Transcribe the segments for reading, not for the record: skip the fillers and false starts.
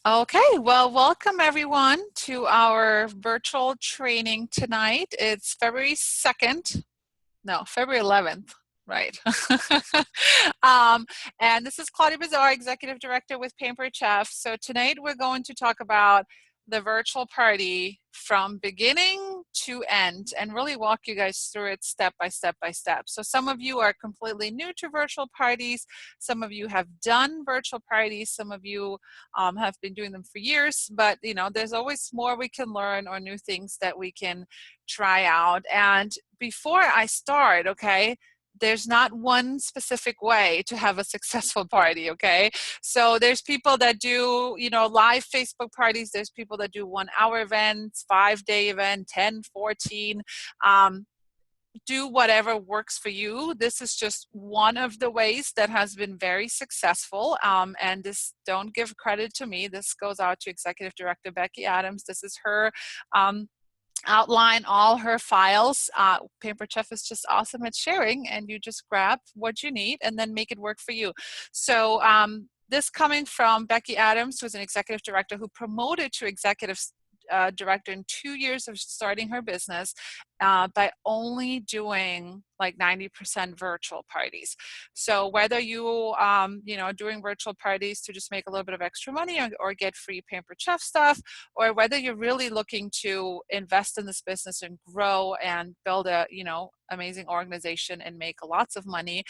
Okay, well, welcome everyone to our virtual training tonight. It's February 2nd, no, February 11th, right? um, and this is Claudia Bizarre, Executive Director with Pampered Chef. So tonight we're going to talk about the virtual party from beginning to end and really walk you guys through it step by step by step. So some of you are completely new to virtual parties. Some of you have done virtual parties. Some of you have been doing them for years, but you know, there's always more we can learn or new things that we can try out. And before I start, okay, there's not one specific way to have a successful party, okay? So there's people that do, you know, live Facebook parties. There's people that do 1 hour events, 5-day event, 10, 14. Do whatever works for you. This is just one of the ways that has been very successful. And this, don't give credit to me. This goes out to Executive Director Becky Adams. This is her outline, all her files. Pampered Chef is just awesome at sharing, and you just grab what you need and then make it work for you. So this coming from Becky Adams, who's an executive director who promoted to executive director in 2 years of starting her business by only doing like 90% virtual parties. So whether you you know, doing virtual parties to just make a little bit of extra money or get free Pampered Chef stuff, or whether you're really looking to invest in this business and grow and build a, you know, amazing organization and make lots of money,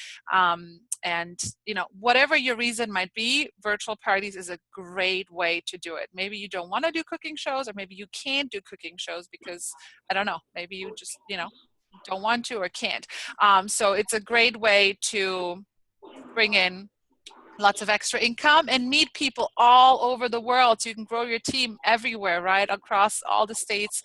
and you know, whatever your reason might be, virtual parties is a great way to do it. Maybe you don't want to do cooking shows, or maybe you can't do cooking shows because, I don't know, maybe you just, you know, don't want to or can't. So it's a great way to bring in lots of extra income and meet people all over the world, so you can grow your team everywhere, right, across all the states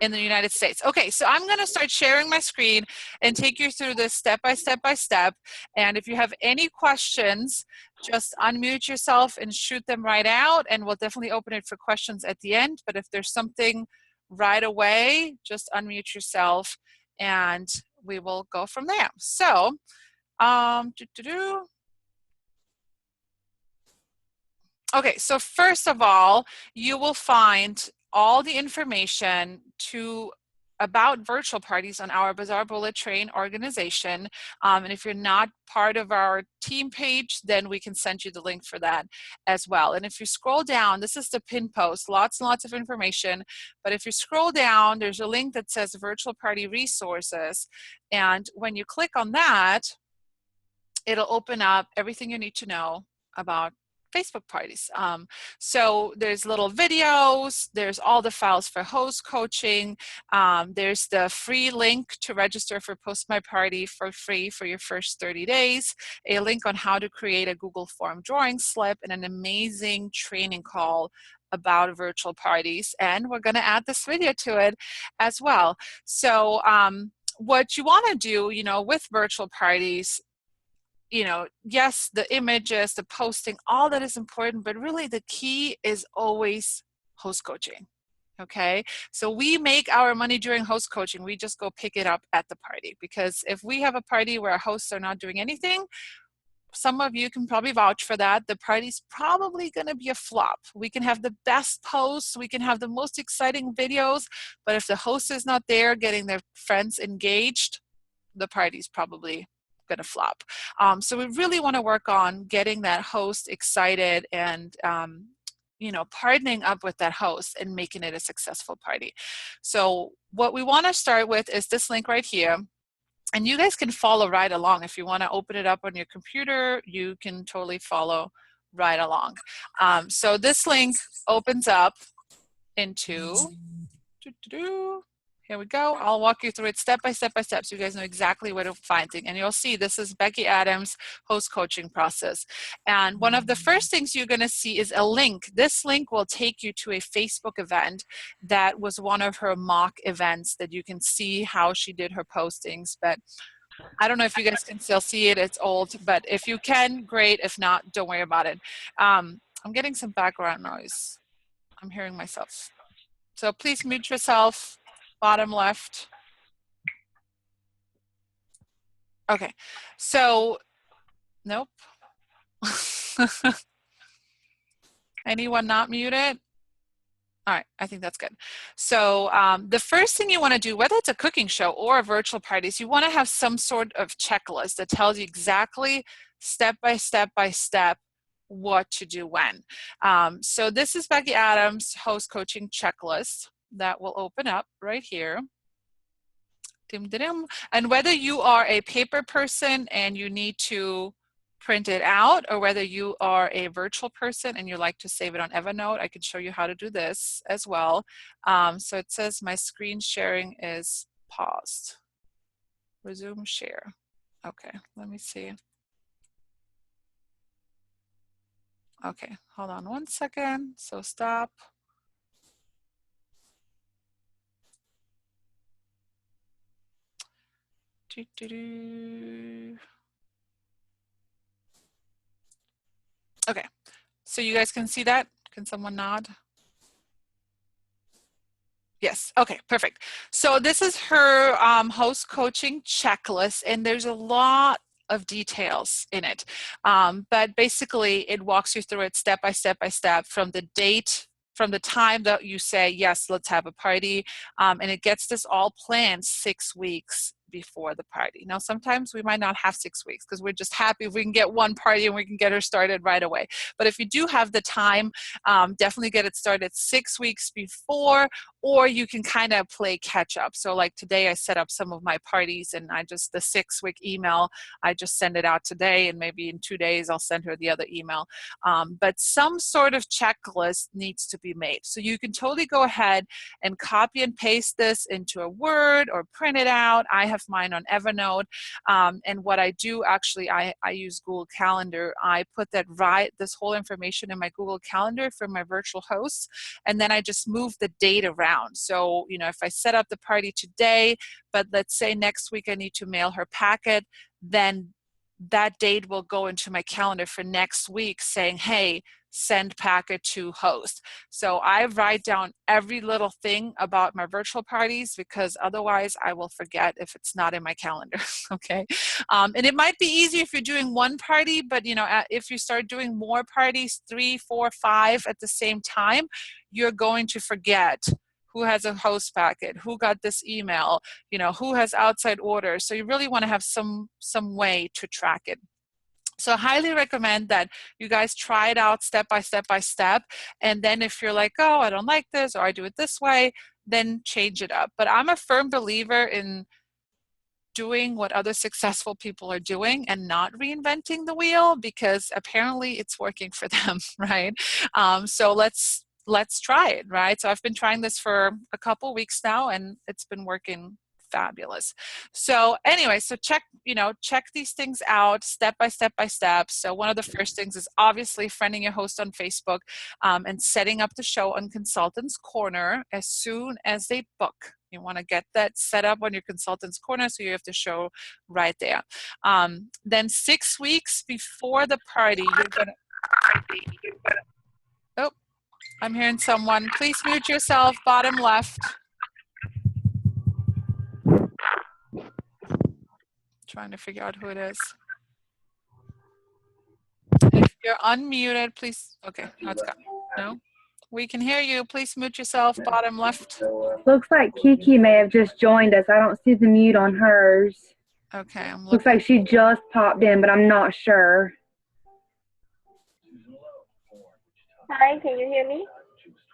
in the United States. Okay, so I'm going to start sharing my screen and take you through this step by step by step. And if you have any questions, just unmute yourself and shoot them right out, and we'll definitely open it for questions at the end. But if there's something right away, just unmute yourself and we will go from there. So okay, so first of all, you will find all the information about virtual parties on our Bizarre Bullet Train organization. And if you're not part of our team page, then we can send you the link for that as well. And if you scroll down, this is the pin post, lots and lots of information. But if you scroll down, there's a link that says Virtual Party Resources. And when you click on that, it'll open up everything you need to know about Facebook parties. So there's little videos, there's all the files for host coaching, there's the free link to register for Post My Party for free for your first 30 days, a link on how to create a Google form drawing slip, and an amazing training call about virtual parties. And we're going to add this video to it as well. So what you want to do, you know, with virtual parties, you know, yes, the images, the posting, all that is important, but really the key is always host coaching. Okay, so we make our money during host coaching. We just go pick it up at the party, because if we have a party where our hosts are not doing anything, some of you can probably vouch for that, the party's probably going to be a flop. We can have the best posts, we can have the most exciting videos, but if the host is not there getting their friends engaged, the party's probably going to flop. So we really want to work on getting that host excited and you know, partnering up with that host and making it a successful party. So what we want to start with is this link right here. And you guys can follow right along. If you want to open it up on your computer, you can totally follow right along. So this link opens up into here we go. I'll walk you through it step by step by step, so you guys know exactly where to find things. And you'll see this is Becky Adams' host coaching process. And one of the first things you're going to see is a link. This link will take you to a Facebook event that was one of her mock events that you can see how she did her postings. But I don't know if you guys can still see it. It's old, but if you can, great. If not, don't worry about it. I'm getting some background noise. I'm hearing myself. So please mute yourself. Bottom left. Okay, so nope. Anyone not muted? All right, I think that's good. So the first thing you want to do, whether it's a cooking show or a virtual party, is you want to have some sort of checklist that tells you exactly step by step by step what to do when. So this is Becky Adams' host coaching checklist that will open up right here. And whether you are a paper person and you need to print it out, or whether you are a virtual person and you like to save it on Evernote, I can show you how to do this as well. So it says my screen sharing is paused. Resume share. Okay, let me see. Okay, hold on one second. So stop. Okay, so you guys can see that? Can someone nod? Yes, okay, perfect. So this is her host coaching checklist, and there's a lot of details in it. But basically, it walks you through it step by step by step from the date, from the time that you say, yes, let's have a party, and it gets this all planned 6 weeks before the party. Now, sometimes we might not have 6 weeks because we're just happy if we can get one party and we can get her started right away. But if you do have the time, definitely get it started 6 weeks before, or you can kind of play catch up. So like today I set up some of my parties, and the 6-week email, I just send it out today, and maybe in 2 days I'll send her the other email. But some sort of checklist needs to be made. So you can totally go ahead and copy and paste this into a Word or print it out. I have mine on Evernote. And what I do, actually, I use Google Calendar. I put this whole information in my Google Calendar for my virtual hosts, and then I just move the date around. So, if I set up the party today, but let's say next week I need to mail her packet, then that date will go into my calendar for next week saying, hey, send packet to host. So I write down every little thing about my virtual parties, because otherwise I will forget if it's not in my calendar. Okay. And it might be easy if you're doing one party, but if you start doing more parties, 3, 4, 5 at the same time, you're going to forget who has a host packet, who got this email, who has outside orders. So you really want to have some way to track it. So I highly recommend that you guys try it out step by step by step. And then if you're like, oh, I don't like this, or I do it this way, then change it up. But I'm a firm believer in doing what other successful people are doing and not reinventing the wheel, because apparently it's working for them, right? So let's try it, right? So I've been trying this for a couple weeks now, and it's been working fabulous. So anyway, so check these things out step by step by step. So one of the first things is obviously friending your host on Facebook, and setting up the show on Consultants Corner as soon as they book. You want to get that set up on your Consultants Corner, so you have the show right there. Then 6 weeks before the party, you're going to... Oh, I'm hearing someone. Please mute yourself, bottom left. Trying to figure out who it is. If you're unmuted, please. Okay, now it's gone. No? We can hear you. Please mute yourself, bottom left. Looks like Kiki may have just joined us. I don't see the mute on hers. Okay, I'm looking. Looks like she just popped in, but I'm not sure. Hi, can you hear me?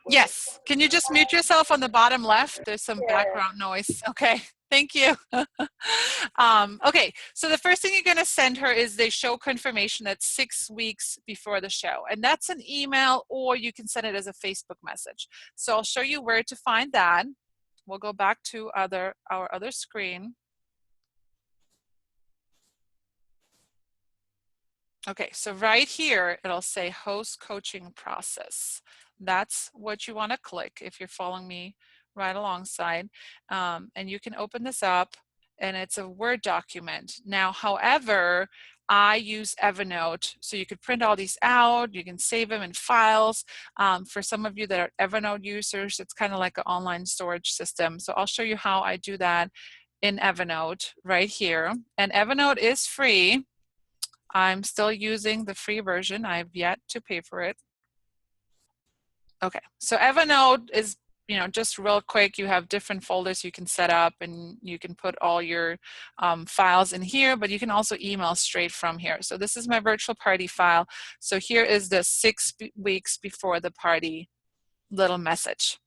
Yes. Can you just mute yourself on the bottom left? There's some background noise. Okay. Thank you. Okay, so the first thing you're going to send her is the show confirmation that's 6 weeks before the show. And that's an email, or you can send it as a Facebook message. So I'll show you where to find that. We'll go back to our other screen. Okay, so right here, it'll say host coaching process. That's what you want to click if you're following me right alongside. And you can open this up, and it's a Word document. Now, however, I use Evernote, so you could print all these out. You can save them in files. For some of you that are Evernote users, it's kind of like an online storage system. So I'll show you how I do that in Evernote right here. And Evernote is free. I'm still using the free version. I've yet to pay for it. Okay, so Evernote is, just real quick, you have different folders you can set up and you can put all your files in here, but you can also email straight from here. So this is my virtual party file. So here is the 6 weeks before the party little message.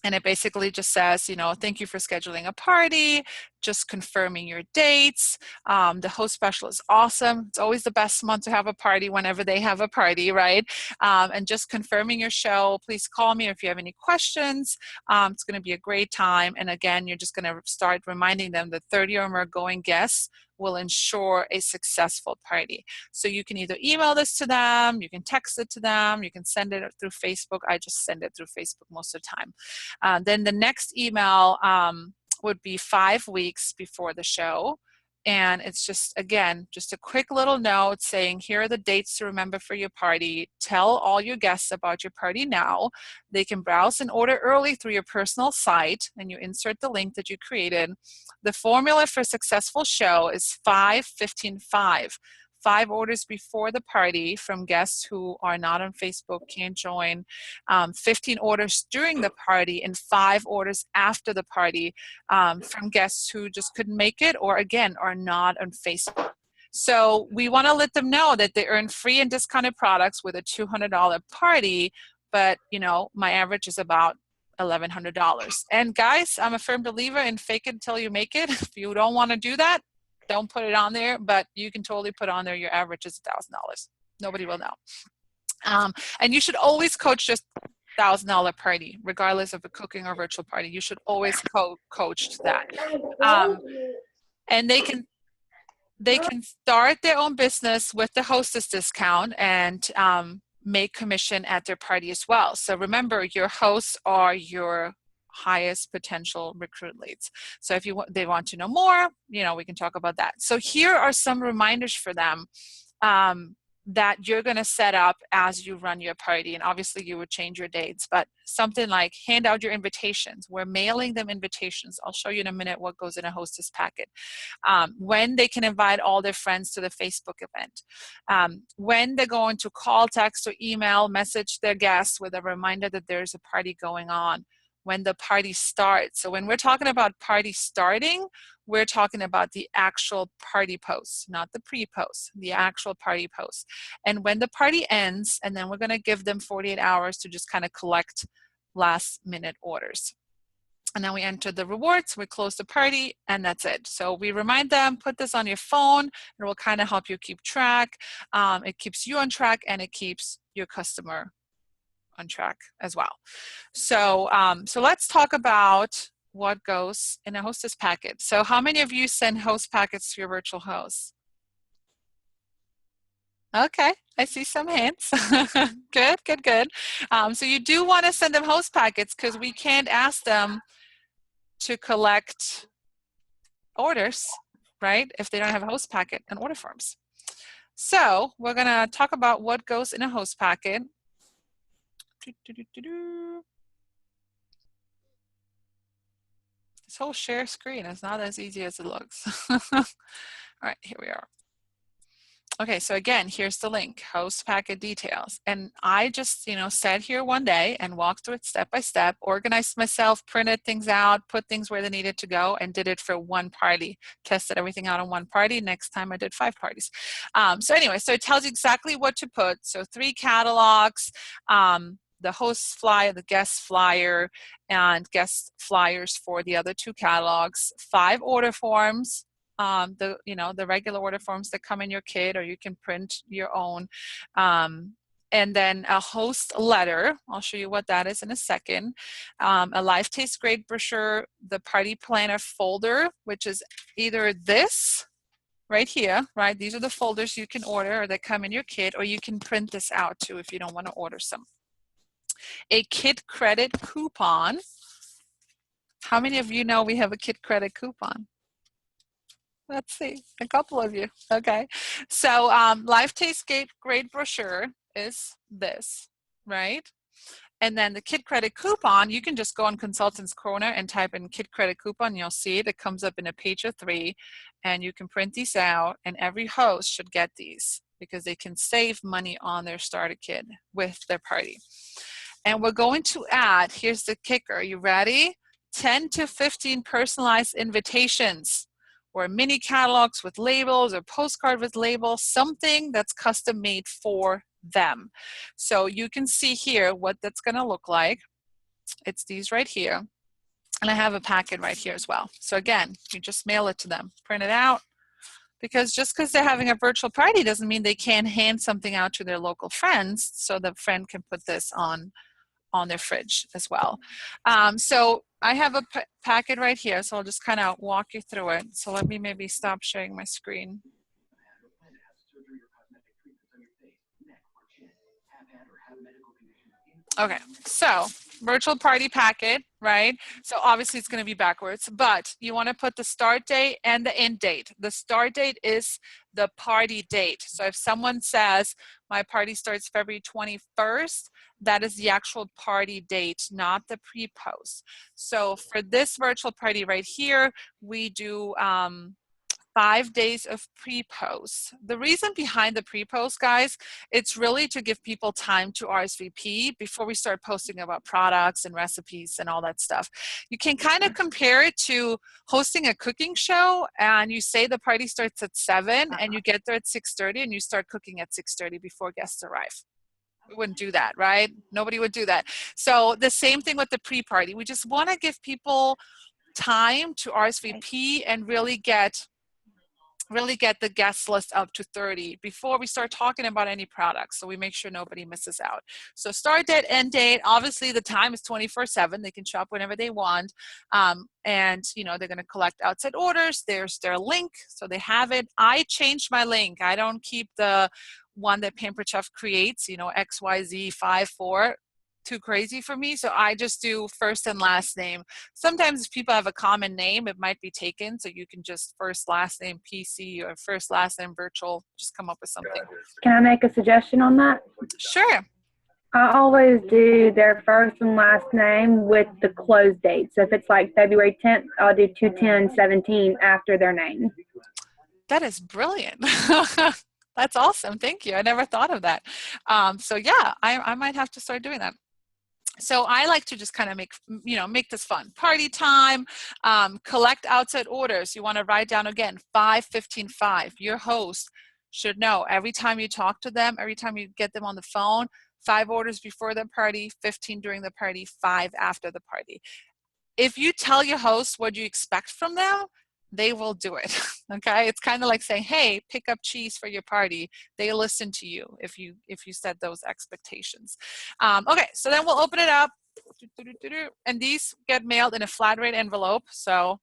And it basically just says, thank you for scheduling a party, just confirming your dates. The host special is awesome. It's always the best month to have a party whenever they have a party, right? And just confirming your show. Please call me if you have any questions. It's going to be a great time. And again, you're just going to start reminding them that 30 or more going guests will ensure a successful party. So you can either email this to them, you can text it to them, you can send it through Facebook. I just send it through Facebook most of the time. Then the next email would be 5 weeks before the show. And it's just, again, just a quick little note saying, here are the dates to remember for your party. Tell all your guests about your party now. They can browse and order early through your personal site, and you insert the link that you created. The formula for a successful show is 5-15-5. 5 orders before the party from guests who are not on Facebook, can't join, 15 orders during the party, and 5 orders after the party from guests who just couldn't make it or, again, are not on Facebook. So we want to let them know that they earn free and discounted products with a $200 party, but, my average is about $1,100. And guys, I'm a firm believer in fake it until you make it. If you don't want to do that, don't put it on there, but you can totally put on there your average is $1,000. Nobody will know. And you should always coach just $1,000 party, regardless of a cooking or virtual party. You should always coach to that. And they can start their own business with the Hostess discount and make commission at their party as well. So remember, your hosts are your highest potential recruit leads. So if they want to know more, we can talk about that. So here are some reminders for them that you're going to set up as you run your party. And obviously you would change your dates, but something like hand out your invitations. We're mailing them invitations. I'll show you in a minute what goes in a Hostess packet. When they can invite all their friends to the Facebook event. When they're going to call, text, or email, message their guests with a reminder that there's a party going on. When the party starts. So when we're talking about party starting, we're talking about the actual party post, not the pre-post, the actual party post. And when the party ends, and then we're going to give them 48 hours to just kind of collect last minute orders. And then we enter the rewards, we close the party, and that's it. So we remind them, put this on your phone, and it will kind of help you keep track. It keeps you on track, and it keeps your customer on track as well. So, so let's talk about what goes in a Hostess packet. So how many of you send host packets to your virtual hosts? Okay, I see some hands. Good, good, good. So you do want to send them host packets because we can't ask them to collect orders, right, if they don't have a host packet and order forms. So we're going to talk about what goes in a host packet. This whole share screen is not as easy as it looks. All right, here we are. Okay, so again, here's the link, host packet details. And I just, sat here one day and walked through it step by step, organized myself, printed things out, put things where they needed to go, and did it for one party. Tested everything out on one party. Next time I did 5 parties. So anyway, so it tells you exactly what to put. So 3 catalogs, the host flyer, the guest flyer, and guest flyers for the other 2 catalogs, 5 order forms, the regular order forms that come in your kit, or you can print your own, and then a host letter. I'll show you what that is in a second. A Life Tastes Great brochure, the party planner folder, which is either this right here, right? These are the folders you can order or that come in your kit, or you can print this out too if you don't want to order some. A kit credit coupon. How many of you know we have a kit credit coupon? Let's see, a couple of you. Okay, so Life Tastes Great brochure is this, right? And then the kit credit coupon, you can just go on Consultants Corner and type in kit credit coupon. You'll see it. It comes up in a page or 3, and you can print these out, and every host should get these because they can save money on their starter kit with their party. And we're going to add, here's the kicker, are you ready? 10 to 15 personalized invitations or mini catalogs with labels or postcard with labels, something that's custom made for them. So you can see here what that's going to look like. It's these right here. And I have a packet right here as well. So again, you just mail it to them, print it out, because just because they're having a virtual party doesn't mean they can't hand something out to their local friends so the friend can put this on their fridge as well. So I have a packet right here, so I'll just kind of walk you through it. So let me maybe stop sharing my screen. Okay, so virtual party packet, right? So obviously it's going to be backwards, but you want to put the start date and the end date. The start date is the party date. So if someone says my party starts February 21st, that is the actual party date, not the pre-post. So for this virtual party right here, we do 5 days of pre-post. The reason behind the pre-post, guys, it's really to give people time to RSVP before we start posting about products and recipes and all that stuff. You can kind of compare it to hosting a cooking show, and you say the party starts at 7 and you get there at 6:30 and you start cooking at 6:30 before guests arrive. We wouldn't do that, right? Nobody would do that. So the same thing with the pre-party. We just want to give people time to RSVP and really get the guest list up to 30 before we start talking about any products, so we make sure nobody misses out. So start date, end date, obviously the time is 24/7. They can shop whenever they want, and you know they're going to collect outside orders. There's their link, so they have it. I changed my link. I don't keep the one that Pampered Chef creates, you know, XYZ54. Too crazy for me, so I just do first and last name. Sometimes if people have a common name, it might be taken, so you can just first last name PC or first last name virtual, just come up with something. Can I make a suggestion on that? Sure. I always do their first and last name with the close date. So if it's like February 10th, I'll do 2/10/17 after their name. That is brilliant. That's awesome. Thank you. I never thought of that. So yeah, I might have to start doing that. So I like to just kind of make this fun. Party time, collect outside orders. You want to write down again, 5, 15, 5. Your host should know every time you talk to them, every time you get them on the phone, 5 orders before the party, 15 during the party, 5 after the party. If you tell your host what you expect from them, they will do it. Okay, it's kind of like saying, hey, pick up cheese for your party. They listen to you if you set those expectations. Okay, so then we'll open it up, and these get mailed in a flat rate envelope, so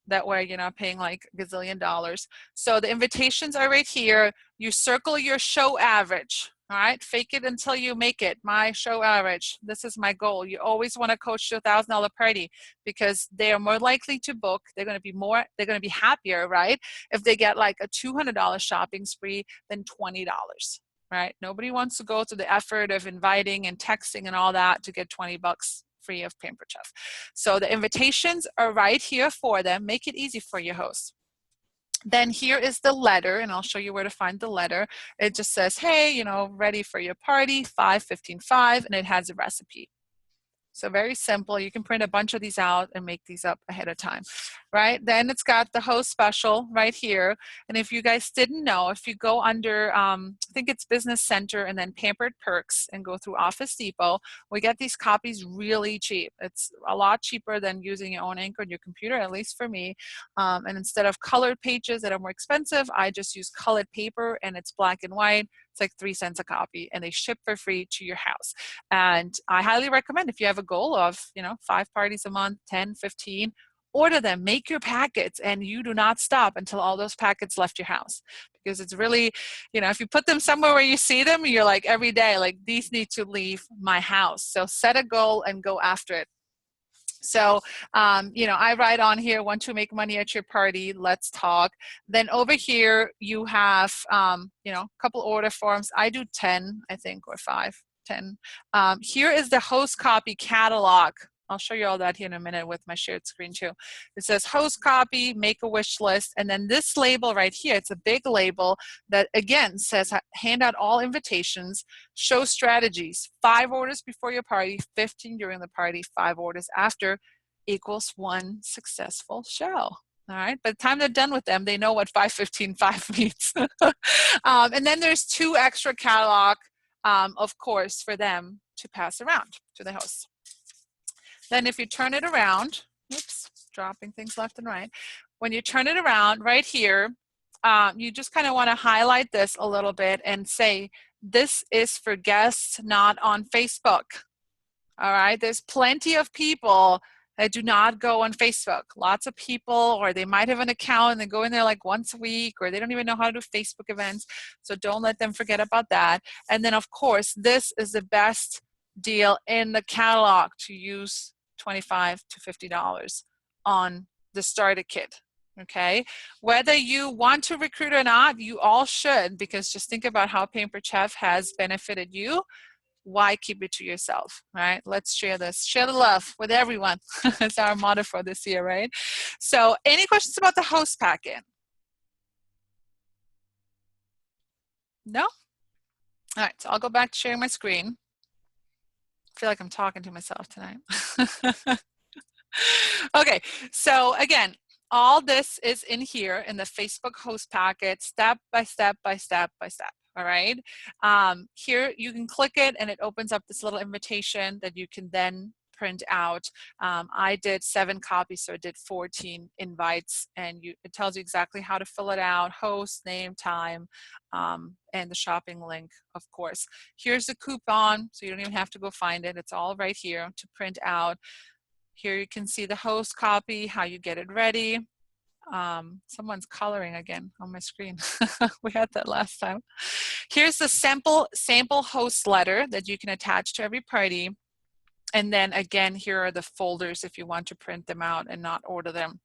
that way you're not paying like a gazillion dollars. So the invitations are right here. You circle your show average. All right, fake it until you make it. My show average. This is my goal. You always want to coach to a $1,000 party because they are more likely to book. They're going to be happier, right? If they get like a $200 shopping spree than $20, right? Nobody wants to go through the effort of inviting and texting and all that to get $20 free of Pampered Chef. So the invitations are right here for them. Make it easy for your host. Then here is the letter, and I'll show you where to find the letter. It just says, hey, you know, ready for your party, 5, 15, 5, and it has a recipe. So very simple. You can print a bunch of these out and make these up ahead of time, right? Then it's got the host special right here. And if you guys didn't know, if you go under, I think it's Business Center and then Pampered Perks and go through Office Depot, we get these copies really cheap. It's a lot cheaper than using your own ink on your computer, at least for me. And instead of colored pages that are more expensive, I just use colored paper and it's black and white. It's like 3 cents a copy and they ship for free to your house. And I highly recommend if you have a goal of, 5 parties a month, 10, 15, order them, make your packets, and you do not stop until all those packets left your house. Because it's really, if you put them somewhere where you see them, you're like every day, like these need to leave my house. So set a goal and go after it. So, I write on here, want to make money at your party, let's talk. Then over here, you have, a couple order forms. I do 10, I think, or 5, 10. Here is the host copy catalog. I'll show you all that here in a minute with my shared screen too. It says host copy, make a wish list, and then this label right here, it's a big label that again says hand out all invitations, show strategies, 5 orders before your party, 15 during the party, 5 orders after equals 1 successful show. All right, by the time they're done with them, they know what 5, 15, 5 means. And then there's 2 extra catalog, of course, for them to pass around to the hosts. Then if you turn it around, oops, dropping things left and right. When you turn it around right here, you just kind of want to highlight this a little bit and say, this is for guests not on Facebook. All right, there's plenty of people that do not go on Facebook. Lots of people, or they might have an account and they go in there like once a week, or they don't even know how to do Facebook events. So don't let them forget about that. And then of course, this is the best deal in the catalog to use $25 to $50 on the starter kit. Okay, whether you want to recruit or not, you all should, because just think about how Pampered Chef has benefited you. Why keep it to yourself, right? Let's share this. Share the love with everyone. That's our motto for this year, right? So any questions about the host packet? No? All right, so I'll go back to sharing my screen. I feel like I'm talking to myself tonight. Okay, so again, all this is in here in the Facebook host packet, step by step by step by step. All right. Here you can click it and it opens up this little invitation that you can then print out. I did 7 copies, so I did 14 invites, and it tells you exactly how to fill it out: host, name, time, and the shopping link, of course. Here's the coupon, so you don't even have to go find it. It's all right here to print out. Here you can see the host copy, how you get it ready. Someone's coloring again on my screen. We had that last time. Here's the sample host letter that you can attach to every party. And then again, here are the folders if you want to print them out and not order them.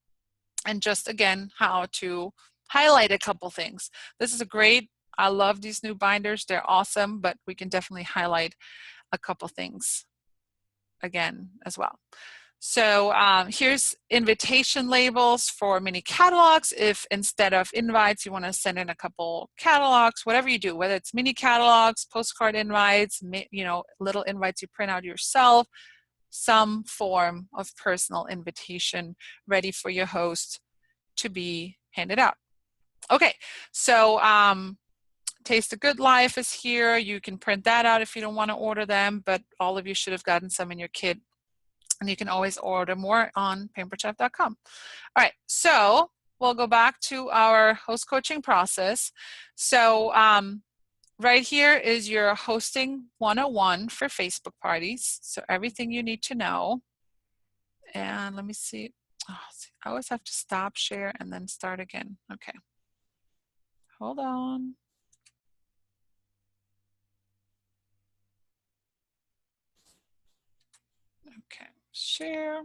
And just again, how to highlight a couple things. This is a great, I love these new binders. They're awesome, but we can definitely highlight a couple things again as well. So here's invitation labels for mini catalogs. If instead of invites, you want to send in a couple catalogs, whatever you do, whether it's mini catalogs, postcard invites, little invites you print out yourself, some form of personal invitation ready for your host to be handed out. Okay, so Taste the Good Life is here. You can print that out if you don't want to order them, but all of you should have gotten some in your kit. And you can always order more on pamperedchef.com. All right, so we'll go back to our host coaching process. So right here is your hosting 101 for Facebook parties. So everything you need to know. And let me see. Oh, I always have to stop share and then start again. Okay. Hold on. Okay, share,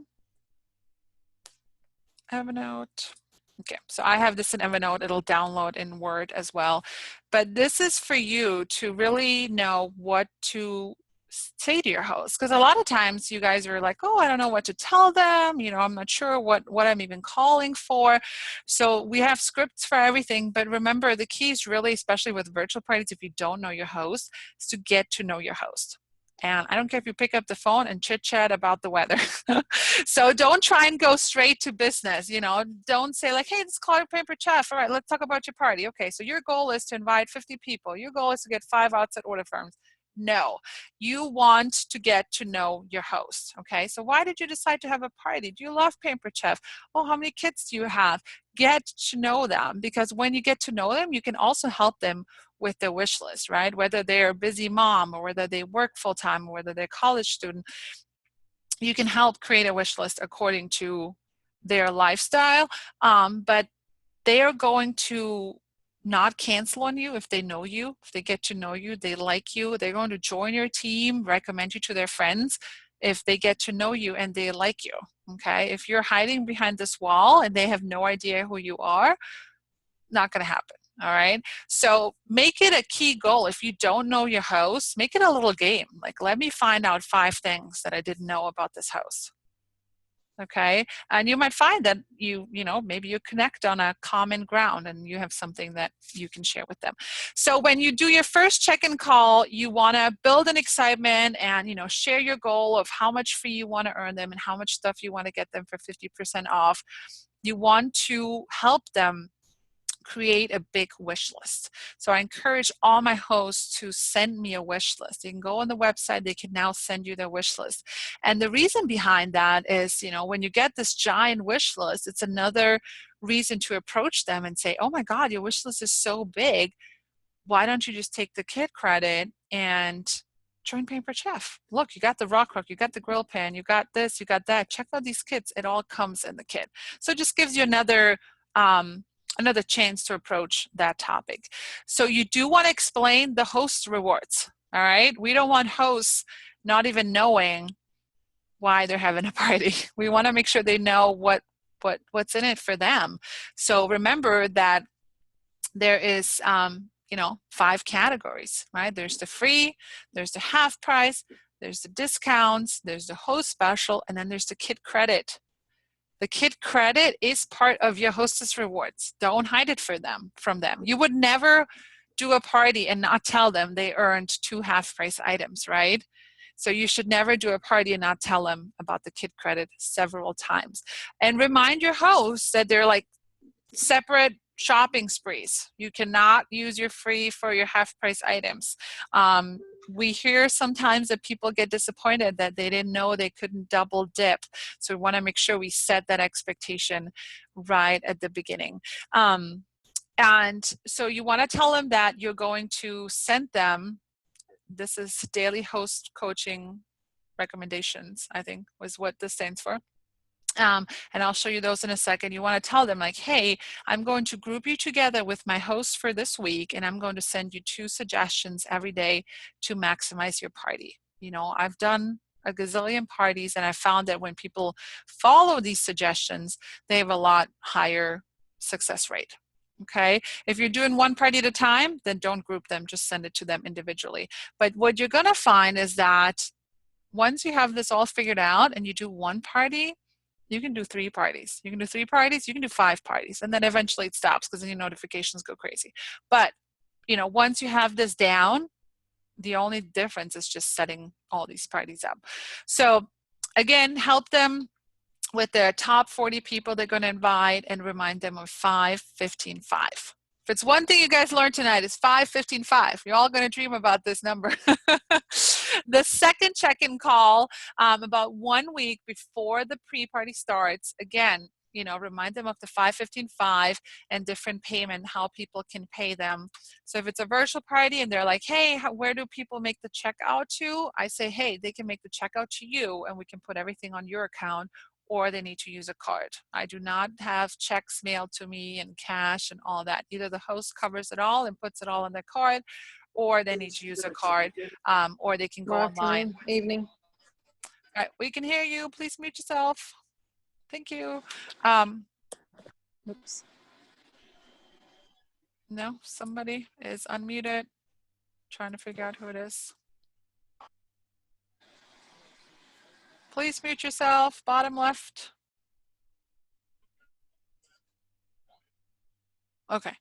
Evernote. Okay, so I have this in Evernote. It'll download in Word as well. But this is for you to really know what to say to your host. Because a lot of times you guys are like, oh, I don't know what to tell them. I'm not sure what I'm even calling for. So we have scripts for everything. But remember, the key is really, especially with virtual parties, if you don't know your host, is to get to know your host. And I don't care if you pick up the phone and chit chat about the weather. So don't try and go straight to business. Don't say like, hey, this is Claudia Pampered Chef. All right, let's talk about your party. Okay, so your goal is to invite 50 people. Your goal is to get 5 outside order firms. No, you want to get to know your host. Okay, so why did you decide to have a party? Do you love Pampered Chef? Oh, how many kids do you have? Get to know them, because when you get to know them, you can also help them with their wish list, right? Whether they're a busy mom or whether they work full-time or whether they're a college student, you can help create a wish list according to their lifestyle. But they are going to not cancel on you if they know you, if they get to know you, they like you, they're going to join your team, recommend you to their friends if they get to know you and they like you, okay? If you're hiding behind this wall and they have no idea who you are, not going to happen. All right. So make it a key goal. If you don't know your host, make it a little game. Like, let me find out 5 things that I didn't know about this host. Okay, and you might find that you know, maybe you connect on a common ground and you have something that you can share with them. So when you do your first check-in call, you want to build an excitement and, you know, share your goal of how much free you want to earn them and how much stuff you want to get them for 50% off. You want to help them create a big wish list. So I encourage all my hosts to send me a wish list. You can go on the website, they can now send you their wish list. And the reason behind that is, you know, when you get this giant wish list, it's another reason to approach them and say, oh my God, your wish list is so big. Why don't you just take the kid credit and join Pampered Chef? Look, you got the rock crook, you got the grill pan, you got this, you got that. Check out these kits. It all comes in the kit. So it just gives you another chance to approach that topic. So you do want to explain the host rewards. All right. We don't want hosts not even knowing why they're having a party. We want to make sure they know what's in it for them. So remember that there is, you know, 5 categories, right? There's the free, there's the half price, there's the discounts, there's the host special, and then there's the kid credit. The kid credit is part of your hostess rewards. Don't hide it from them. You would never do a party and not tell them they earned 2 half price items, right? So you should never do a party and not tell them about the kid credit several times. And remind your hosts that they're like separate shopping sprees. You cannot use your free for your half price items. We hear sometimes that people get disappointed that they didn't know they couldn't double dip. So we want to make sure we set that expectation right at the beginning. And so you want to tell them that you're going to send them, this is daily host coaching recommendations, I think was what this stands for. And I'll show you those in a second. You want to tell them like, hey, I'm going to group you together with my host for this week, and I'm going to send you 2 suggestions every day to maximize your party. You know, I've done a gazillion parties, and I found that when people follow these suggestions, they have a lot higher success rate. Okay, if you're doing one party at a time, then don't group them, just send it to them individually. But what you're going to find is that once you have this all figured out and you do one party, you can do 3 parties. You can do 3 parties, you can do 5 parties, and then eventually it stops because then your notifications go crazy. But, you know, once you have this down, the only difference is just setting all these parties up. So again, help them with their top 40 people they're going to invite and remind them of 5, 15, 5. If it's one thing you guys learned tonight, is 5, 15, 5. You're all going to dream about this number. The second check-in call, about 1 week before the pre-party starts, again, you know, remind them of the 5, 15, 5 and different payment, how people can pay them. So if it's a virtual party and they're like, hey, where do people make the checkout to? I say, hey, they can make the checkout to you and we can put everything on your account, or they need to use a card. I do not have checks mailed to me and cash and all that. Either the host covers it all and puts it all on their card, or they need to use a card, or they can go online. Evening. All right, we can hear you. Please mute yourself. Thank you. Oops. No, somebody is unmuted. Trying to figure out who it is. Please mute yourself, bottom left. Okay.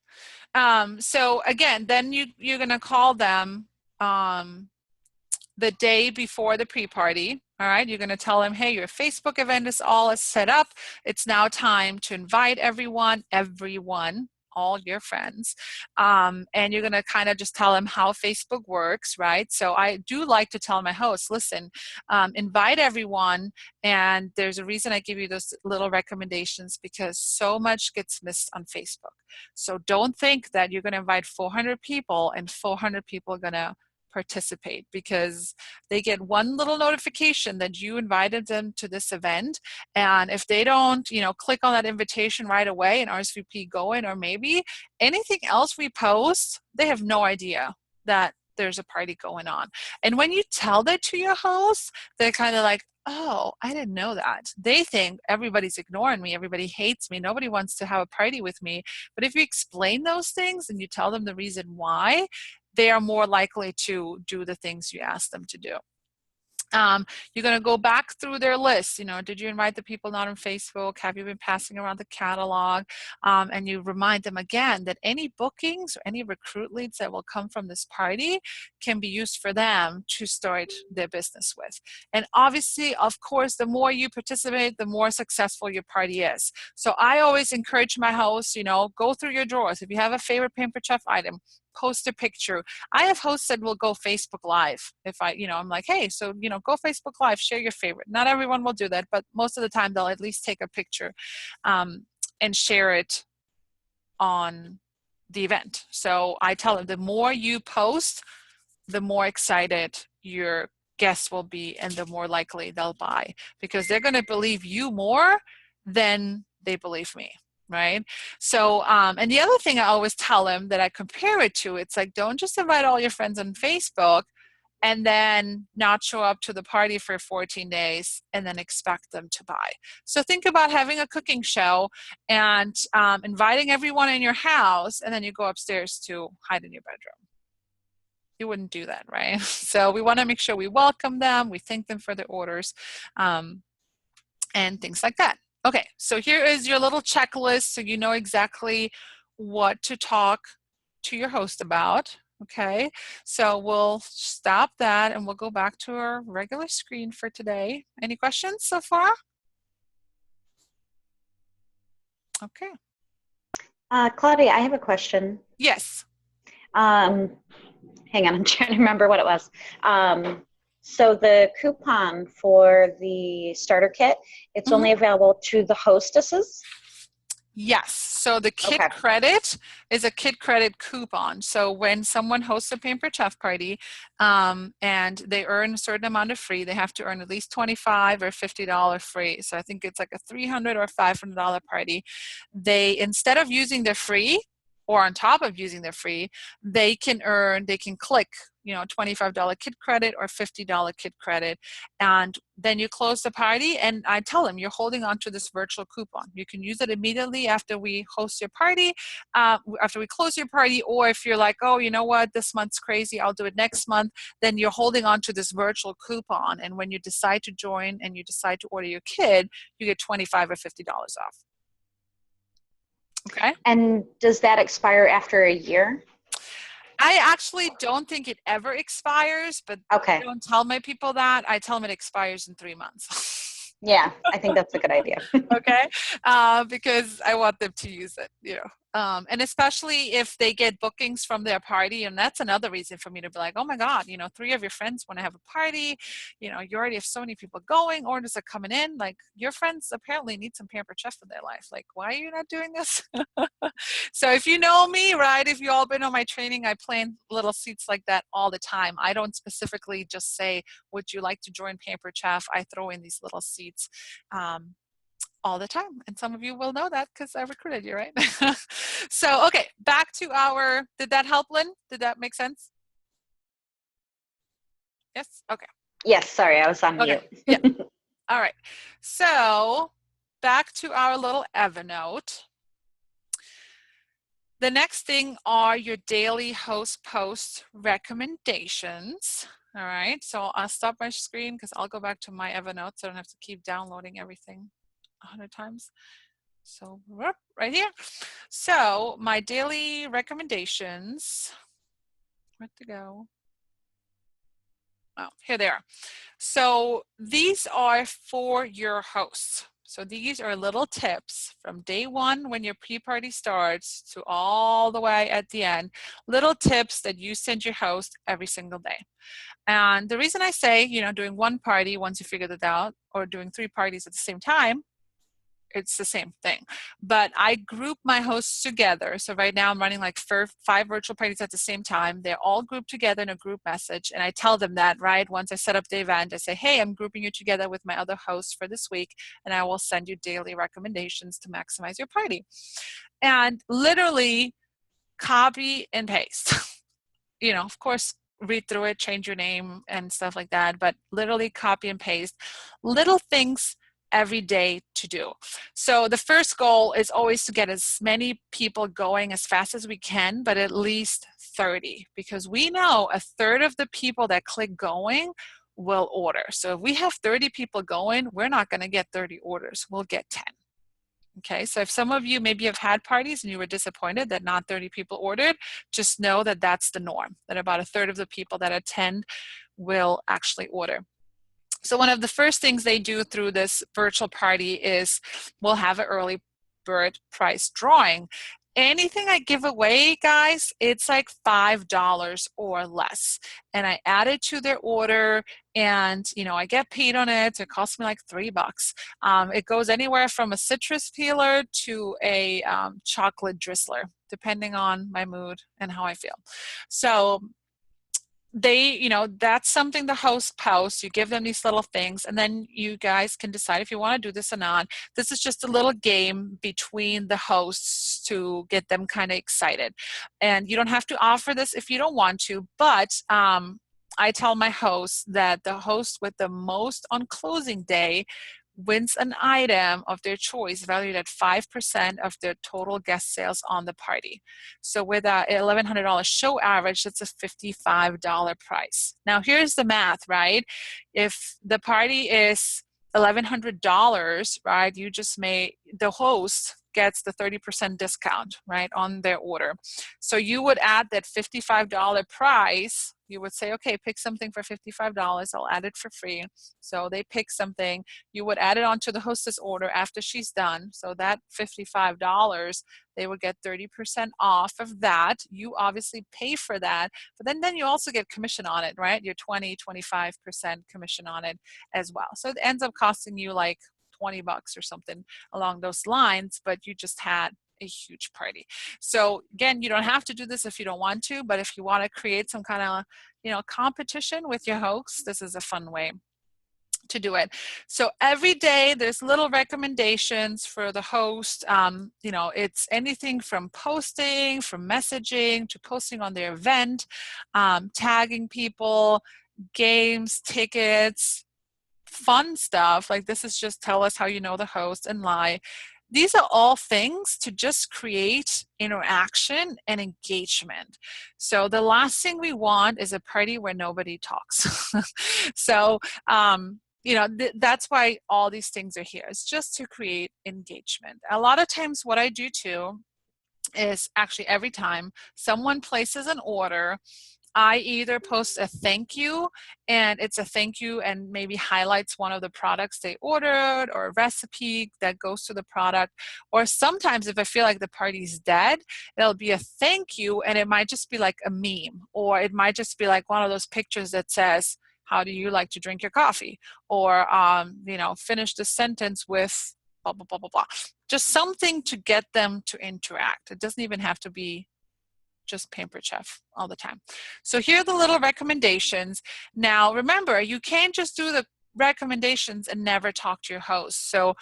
So again, then you're going to call them the day before the pre-party. All right, you're going to tell them, hey, your Facebook event is all set up. It's now time to invite everyone, all your friends. And you're going to kind of just tell them how Facebook works, right? So I do like to tell my hosts, listen, invite everyone. And there's a reason I give you those little recommendations, because so much gets missed on Facebook. So don't think that you're going to invite 400 people and 400 people are going to participate, because they get one little notification that you invited them to this event, and if they don't, you know, click on that invitation right away and RSVP going, or maybe anything else we post, they have no idea that there's a party going on. And when you tell that to your host, they're kind of like, oh, I didn't know that. They think everybody's ignoring me, everybody hates me, nobody wants to have a party with me. But if you explain those things and you tell them the reason why, they are more likely to do the things you ask them to do. You're going to go back through their list. Did you invite the people not on Facebook? Have you been passing around the catalog? And you remind them again that any bookings or any recruit leads that will come from this party can be used for them to start their business with. And obviously, of course, the more you participate, the more successful your party is. So I always encourage my hosts, go through your drawers. If you have a favorite Pampered Chef item, post a picture. I have hosts that will go Facebook Live. If I'm like, hey, so, go Facebook Live, share your favorite. Not everyone will do that, but most of the time they'll at least take a picture and share it on the event. So I tell them the more you post, the more excited your guests will be and the more likely they'll buy, because they're going to believe you more than they believe me. Right? So, and the other thing I always tell them that I compare it to, it's like, don't just invite all your friends on Facebook and then not show up to the party for 14 days and then expect them to buy. So think about having a cooking show and inviting everyone in your house, and then you go upstairs to hide in your bedroom. You wouldn't do that, right? So we want to make sure we welcome them, we thank them for their orders, and things like that. Okay, so here is your little checklist so you know exactly what to talk to your host about. Okay, so we'll stop that and we'll go back to our regular screen for today. Any questions so far? Okay. Claudia, I have a question. Yes. Hang on, I'm trying to remember what it was. So the coupon for the starter kit, it's only available to the hostesses? Yes. So the kit credit is a kit credit coupon. So when someone hosts a Pampered Chef party and they earn a certain amount of free, they have to earn at least $25 or $50 free. So I think it's like a $300 or $500 party. They, instead of using their free, or on top of using their free, they can click, $25 kit credit or $50 kit credit. And then you close the party and I tell them you're holding on to this virtual coupon. You can use it immediately after we host your party, after we close your party, or if you're like, oh, you know what, this month's crazy, I'll do it next month, then you're holding on to this virtual coupon. And when you decide to join and you decide to order your kit, you get $25 or $50 off. Okay. And does that expire after a year? I actually don't think it ever expires, but I don't tell my people that. I tell them it expires in 3 months. Yeah, I think that's a good idea. Okay, because I want them to use it, and especially if they get bookings from their party, and that's another reason for me to be like, oh my God, 3 of your friends want to have a party, you already have so many people going, orders are coming in, like your friends apparently need some Pampered Chef in their life. Like, why are you not doing this? So if you know me, right, if you all been on my training, I plan little seats like that all the time. I don't specifically just say, would you like to join Pampered Chef? I throw in these little seats all the time. And some of you will know that because I recruited you, right? So, okay, back to did that help, Lynn? Did that make sense? Yes? Okay. Yes, sorry, I was on mute. Yeah. All right. So back to our little Evernote. The next thing are your daily host post recommendations. All right, so I'll stop my screen because I'll go back to my Evernote so I don't have to keep downloading everything 100 times. So right here. So my daily recommendations, where'd they go? Oh, here they are. So these are for your hosts. So these are little tips from day one when your pre-party starts to all the way at the end, little tips that you send your host every single day. And the reason I say, doing one party once you figure that out, or doing 3 parties at the same time, it's the same thing. But I group my hosts together. So right now I'm running like 5 virtual parties at the same time. They're all grouped together in a group message. And I tell them that, right? Once I set up the event, I say, hey, I'm grouping you together with my other hosts for this week. And I will send you daily recommendations to maximize your party. And literally copy and paste. Of course, read through it, change your name and stuff like that. But literally copy and paste little things every day to do. So the first goal is always to get as many people going as fast as we can, but at least 30, because we know 1/3 of the people that click going will order. So if we have 30 people going, we're not going to get 30 orders. We'll get 10. Okay, so if some of you maybe have had parties and you were disappointed that not 30 people ordered, just know that that's the norm, that about 1/3 of the people that attend will actually order. So one of the first things they do through this virtual party is we'll have an early bird price drawing. Anything I give away, guys, it's like $5 or less. And I add it to their order and, you know, I get paid on it. It costs me like $3. It goes anywhere from a citrus peeler to a chocolate drizzler, depending on my mood and how I feel. So they, you know, that's something the host posts. You give them these little things, and then you guys can decide if you want to do this or not. This is just a little game between the hosts to get them kind of excited. And you don't have to offer this if you don't want to, but I tell my hosts that the host with the most on closing day wins an item of their choice valued at 5% of their total guest sales on the party. So with a $1,100 show average, that's a $55 price. Now here's the math, right? If the party is $1,100, right, you just the host gets the 30% discount, right, on their order. So you would add that $55 price. You would say, okay, pick something for $55. I'll add it for free. So they pick something. You would add it onto the hostess order after she's done. So that $55, they would get 30% off of that. You obviously pay for that, but then you also get commission on it, right? Your 25% commission on it as well. So it ends up costing you like $20 or something along those lines, but you just had a huge party. So again, you don't have to do this if you don't want to, but if you want to create some kind of, you know, competition with your hosts, this is a fun way to do it. So every day there's little recommendations for the host. You know, it's anything from posting, from messaging, to posting on their event, tagging people, games, tickets, fun stuff. Like this is just tell us how you know the host and lie. These are all things to just create interaction and engagement. So the last thing we want is a party where nobody talks. So, you know, that's why all these things are here. It's just to create engagement. A lot of times what I do too is actually every time someone places an order, I either post a thank you, and it's a thank you and maybe highlights one of the products they ordered or a recipe that goes to the product. Or sometimes if I feel like the party's dead, it'll be a thank you and it might just be like a meme, or it might just be like one of those pictures that says, how do you like to drink your coffee? Or, you know, finish the sentence with blah, blah, blah, blah, blah. Just something to get them to interact. It doesn't even have to be just Pampered Chef all the time. So here are the little recommendations. Now, remember, you can't just do the recommendations and never talk to your host. So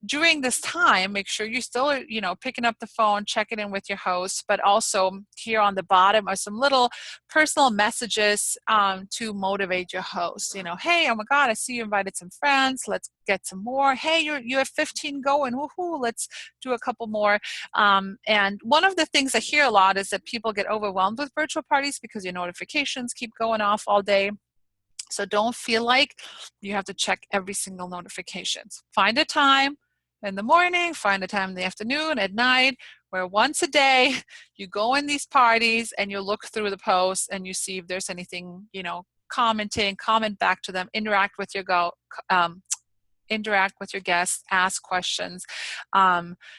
during this time, make sure you still are, you know, picking up the phone, checking in with your host, but also here on the bottom are some little personal messages to motivate your host. You know, hey, oh my God, I see you invited some friends. Let's get some more. Hey, you have 15 going. Woohoo, let's do a couple more. And one of the things I hear a lot is that people get overwhelmed with virtual parties because your notifications keep going off all day. So don't feel like you have to check every single notification. Find a time in the morning, find a time in the afternoon, at night, where once a day you go in these parties and you look through the posts and you see if there's anything, you know, comment back to them, interact with your guests, ask questions.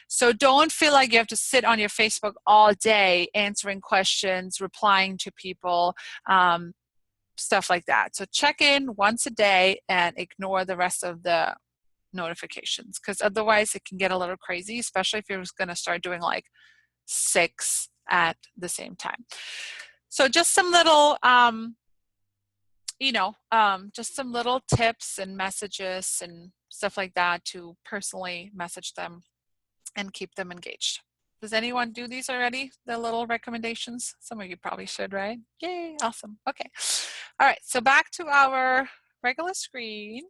So don't feel like you have to sit on your Facebook all day answering questions, replying to people, stuff like that. So check in once a day and ignore the rest of the notifications, because otherwise it can get a little crazy, especially if you're just going to start doing like 6 at the same time. So just some little, just some little tips and messages and stuff like that to personally message them and keep them engaged. Does anyone do these already, the little recommendations? Some of you probably should, right? Yay, awesome. Okay. All right, so back to our regular screen.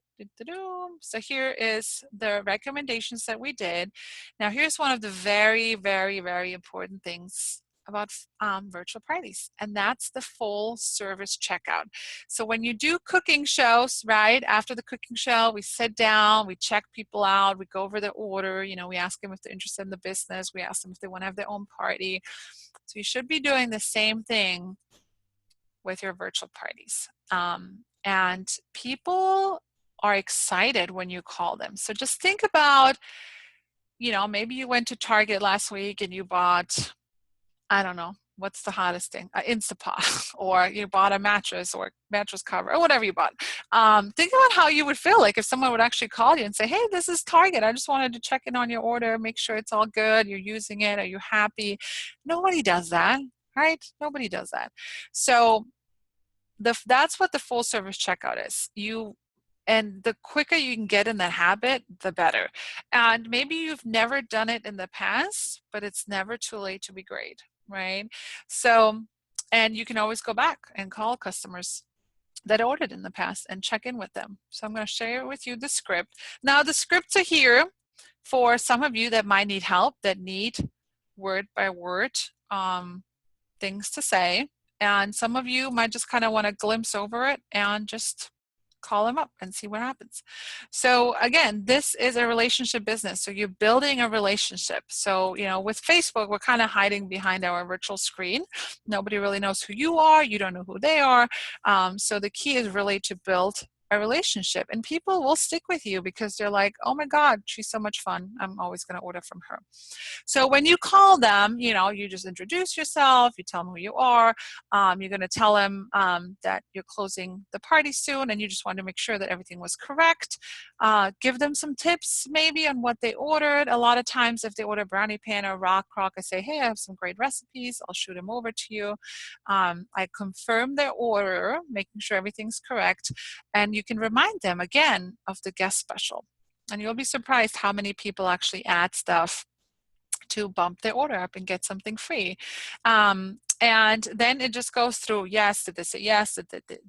So here is the recommendations that we did. Now here's one of the very, very, very important things about virtual parties, and that's the full service checkout. So when you do cooking shows, right, after the cooking show, we sit down, we check people out, we go over their order, you know, we ask them if they're interested in the business, we ask them if they want to have their own party. So you should be doing the same thing with your virtual parties. And people are excited when you call them. So just think about, you know, maybe you went to Target last week and you bought, I don't know, what's the hottest thing? Instapot, or you bought a mattress or mattress cover or whatever you bought. Think about how you would feel like if someone would actually call you and say, hey, this is Target. I just wanted to check in on your order, make sure it's all good, you're using it, are you happy? Nobody does that, right? Nobody does that. So that's what the full service checkout is. And the quicker you can get in that habit, the better. And maybe you've never done it in the past, but it's never too late to be great, right? So, and you can always go back and call customers that ordered in the past and check in with them. So I'm going to share with you the script. Now the scripts are here for some of you that might need help, that need word by word things to say. And some of you might just kind of want to glimpse over it and just call them up and see what happens. So again, this is a relationship business. So you're building a relationship. So, you know, with Facebook, we're kind of hiding behind our virtual screen. Nobody really knows who you are. You don't know who they are. So the key is really to build a relationship, and people will stick with you because they're like, oh my God, she's so much fun. I'm always going to order from her. So when you call them, you know, you just introduce yourself, you tell them who you are, you're going to tell them that you're closing the party soon and you just want to make sure that everything was correct. Give them some tips maybe on what they ordered. A lot of times if they order brownie pan or rock crock, I say, hey, I have some great recipes. I'll shoot them over to you. I confirm their order, making sure everything's correct. And you can remind them again of the guest special. And you'll be surprised how many people actually add stuff to bump their order up and get something free. And then it just goes through, yes, did they say yes,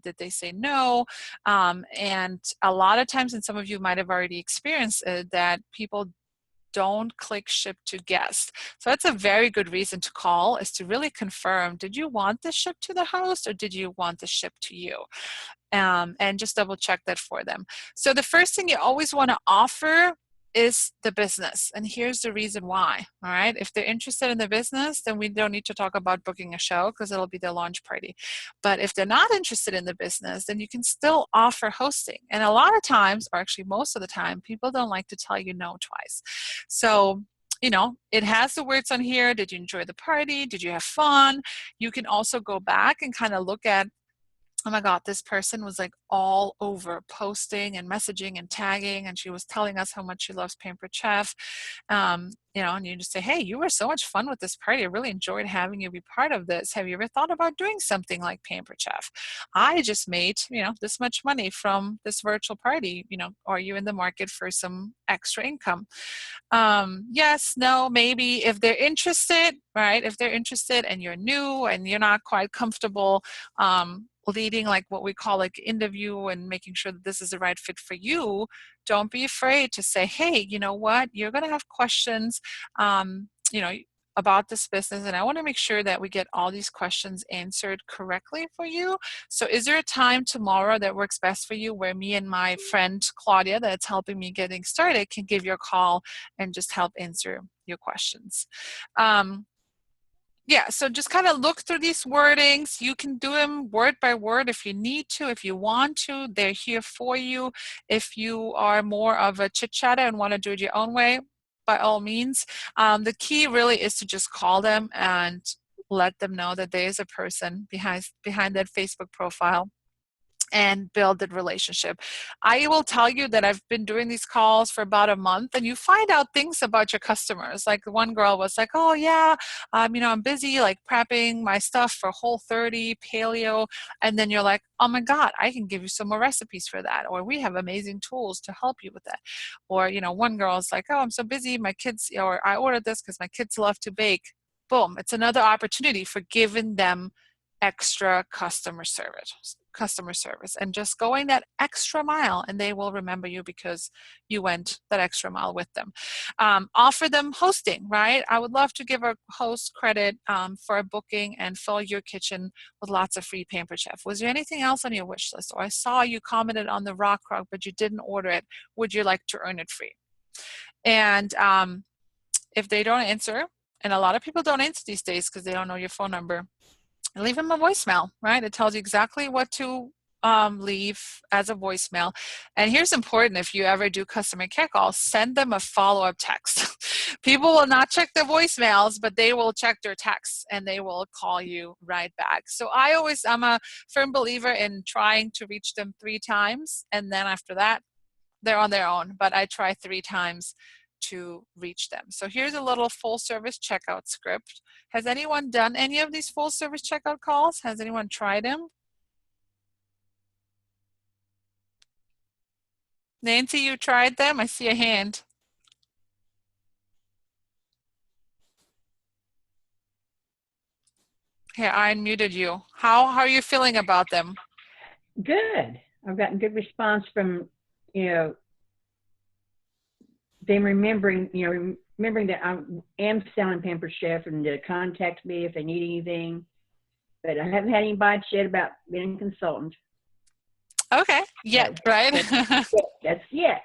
did they say no? And a lot of times, and some of you might have already experienced that people don't click ship to guest. So that's a very good reason to call, is to really confirm, did you want this shipped to the host or did you want this shipped to you? And just double check that for them. So the first thing you always want to offer is the business. And here's the reason why. All right. If they're interested in the business, then we don't need to talk about booking a show because it'll be their launch party. But if they're not interested in the business, then you can still offer hosting. And a lot of times, or actually most of the time, people don't like to tell you no twice. So, you know, it has the words on here. Did you enjoy the party? Did you have fun? You can also go back and kind of look at, oh my God, this person was like all over posting and messaging and tagging, and she was telling us how much she loves Pampered Chef. You know, and you just say, hey, you were so much fun with this party. I really enjoyed having you be part of this. Have you ever thought about doing something like Pampered Chef? I just made, you know, this much money from this virtual party. You know, are you in the market for some extra income? Yes, no, maybe. If they're interested, right? If they're interested and you're new and you're not quite comfortable leading like what we call like interview and making sure that this is the right fit for you, don't be afraid to say, hey, you know what, you're going to have questions, you know, about this business, and I want to make sure that we get all these questions answered correctly for you. So is there a time tomorrow that works best for you where me and my friend Claudia, that's helping me getting started, can give you a call and just help answer your questions? Yeah, so just kind of look through these wordings. You can do them word by word if you need to, if you want to. They're here for you. If you are more of a chit-chatter and want to do it your own way, by all means. The key really is to just call them and let them know that there is a person behind that Facebook profile, and build that relationship. I will tell you that I've been doing these calls for about a month, and you find out things about your customers. Like one girl was like, oh yeah, you know, I'm busy like prepping my stuff for Whole30, paleo. And then you're like, oh my God, I can give you some more recipes for that. Or we have amazing tools to help you with that. Or, you know, one girl's like, oh, I'm so busy, my kids, or I ordered this because my kids love to bake. Boom, it's another opportunity for giving them extra customer customer service and just going that extra mile, and they will remember you because you went that extra mile with them. Offer them hosting, right? I would love to give a host credit for a booking and fill your kitchen with lots of free Pampered Chef. Was there anything else on your wish list? Or I saw you commented on the Rock Rock, but you didn't order it. Would you like to earn it free? And if they don't answer, and a lot of people don't answer these days because they don't know your phone number, leave them a voicemail, right? It tells you exactly what to leave as a voicemail. And here's important: if you ever do customer care calls, send them a follow-up text. People will not check their voicemails, but they will check their texts and they will call you right back. So I'm a firm believer in trying to reach them 3 times, and then after that, they're on their own, but I try 3 times to reach them. So here's a little full service checkout script. Has anyone done any of these full service checkout calls? Has anyone tried them? Nancy, you tried them? I see a hand. Here, I unmuted you. How are you feeling about them? Good. I've gotten good response from, them remembering that I am selling Pampered Chef and to contact me if they need anything. But I haven't had anybody yet about being a consultant. Okay, yet, right? That's yet.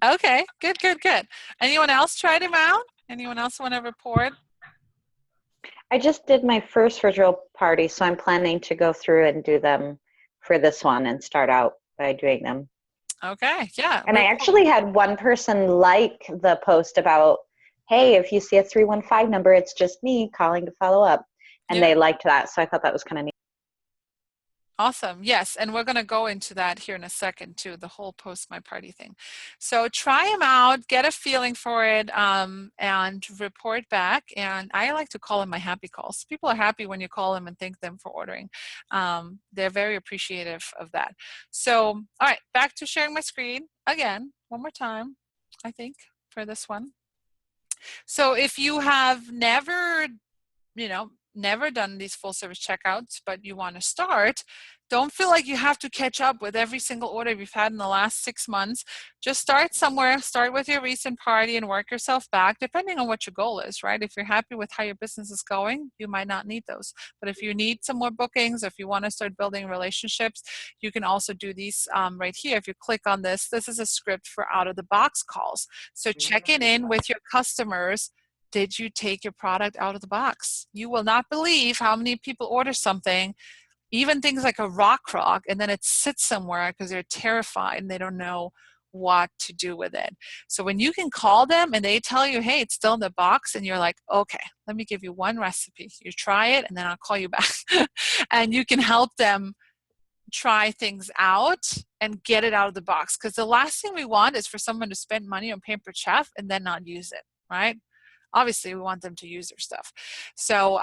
Okay, good. Anyone else tried them out? Anyone else want to report? I just did my first virtual party, so I'm planning to go through and do them for this one and start out by doing them. Okay, yeah. And I actually had one person like the post about, hey, if you see a 315 number, it's just me calling to follow up. And they liked that, so I thought that was kind of neat. Awesome. Yes, and we're going to go into that here in a second too, the whole Post My Party thing. So try them out, get a feeling for it, and report back. And I like to call them my happy calls. People are happy when you call them and thank them for ordering. They're very appreciative of that. So, all right, back to sharing my screen again, one more time, I think, for this one. So if you have never done these full service checkouts, but you want to start, don't feel like you have to catch up with every single order you've had in the last 6 months. Just start somewhere, start with your recent party and work yourself back, depending on what your goal is, right? If you're happy with how your business is going, you might not need those. But if you need some more bookings, if you want to start building relationships, you can also do these right here. If you click on this is a script for out of the box calls. So checking in with your customers. Did you take your product out of the box? You will not believe how many people order something, even things like a rock, and then it sits somewhere because they're terrified and they don't know what to do with it. So when you can call them and they tell you, hey, it's still in the box, and you're like, okay, let me give you one recipe. You try it and then I'll call you back. And you can help them try things out and get it out of the box. Because the last thing we want is for someone to spend money on Pampered Chef and then not use it, right? Obviously, we want them to use their stuff. So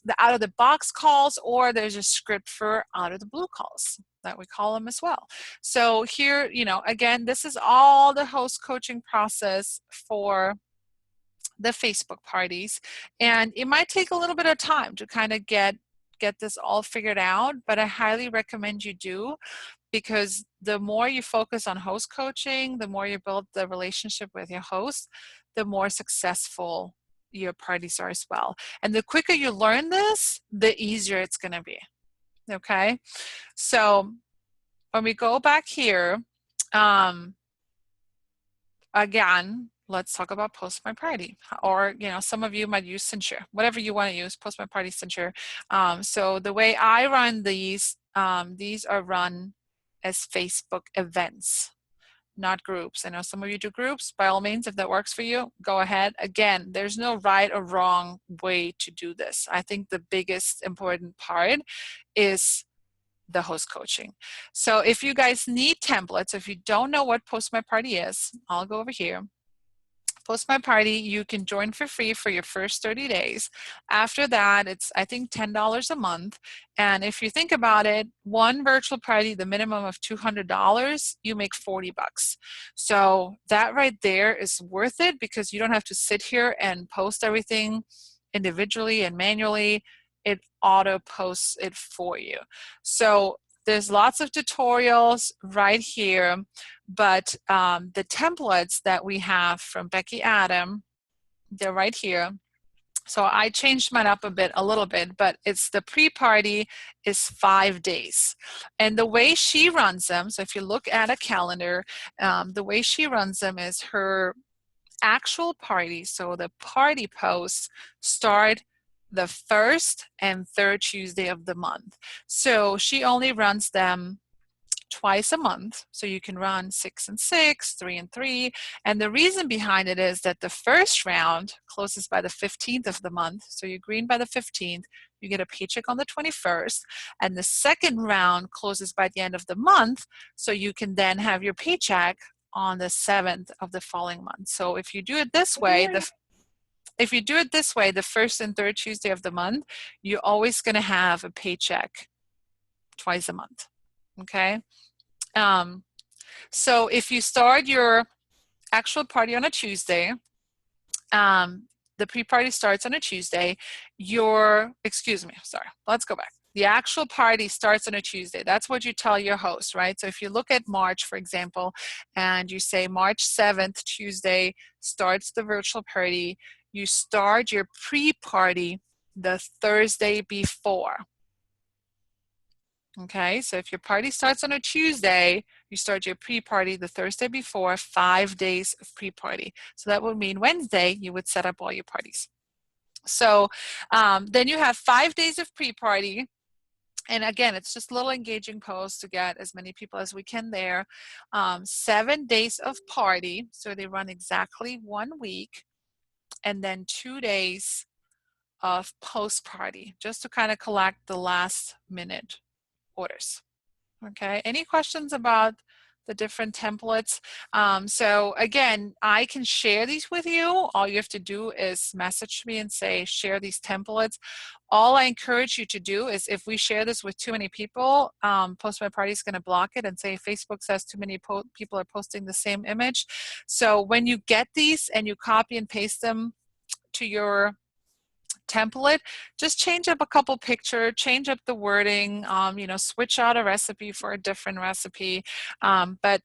the out of the box calls, or there's a script for out of the blue calls that we call them as well. So here, again, this is all the host coaching process for the Facebook parties. And it might take a little bit of time to kind of get this all figured out, but I highly recommend you do, because the more you focus on host coaching, the more you build the relationship with your host, the more successful your parties are as well. And the quicker you learn this, the easier it's going to be. Okay? So when we go back here, again, let's talk about Post My Party. Or, some of you might use Cincher. Whatever you want to use, Post My Party, Cincher. So the way I run these are run as Facebook events, not groups. I know some of you do groups. By all means, if that works for you, go ahead. Again, there's no right or wrong way to do this. I think the biggest important part is the host coaching. So if you guys need templates, if you don't know what Post My Party is, I'll go over here. Post My Party, you can join for free for your first 30 days. After that, it's, I think, $10 a month. And if you think about it, one virtual party, the minimum of $200, you make $40. So that right there is worth it, because you don't have to sit here and post everything individually and manually. It auto posts it for you. So there's lots of tutorials right here, but the templates that we have from Becky Adam, they're right here. So I changed mine up a little bit, but it's the pre-party is 5 days. And the way she runs them, so if you look at a calendar, the way she runs them is her actual party. So the party posts start the first and third Tuesday of the month. So she only runs them twice a month. So you can run 6 and 6, 3 and 3. And the reason behind it is that the first round closes by the 15th of the month. So you're green by the 15th. You get a paycheck on the 21st. And the second round closes by the end of the month. So you can then have your paycheck on the 7th of the following month. So if you do it this way, the first and third Tuesday of the month, you're always going to have a paycheck twice a month. Okay. So if you start your actual party on a Tuesday, the pre-party starts on a Tuesday, let's go back. The actual party starts on a Tuesday. That's what you tell your host, right? So if you look at March, for example, and you say March 7th, Tuesday, starts the virtual party, you start your pre-party the Thursday before. Okay, so if your party starts on a Tuesday, you start your pre-party the Thursday before, 5 days of pre-party. So that would mean Wednesday, you would set up all your parties. So then you have 5 days of pre-party. And again, it's just little engaging posts to get as many people as we can there. 7 days of party, so they run exactly 1 week. And then 2 days of post-party, just to kind of collect the last minute orders. Okay, any questions about the different templates? So again, I can share these with you. All you have to do is message me and say, share these templates. All I encourage you to do is if we share this with too many people, Post My Party is going to block it and say Facebook says too many people are posting the same image. So when you get these and you copy and paste them to your template, just change up a couple pictures, change up the wording, switch out a recipe for a different recipe. But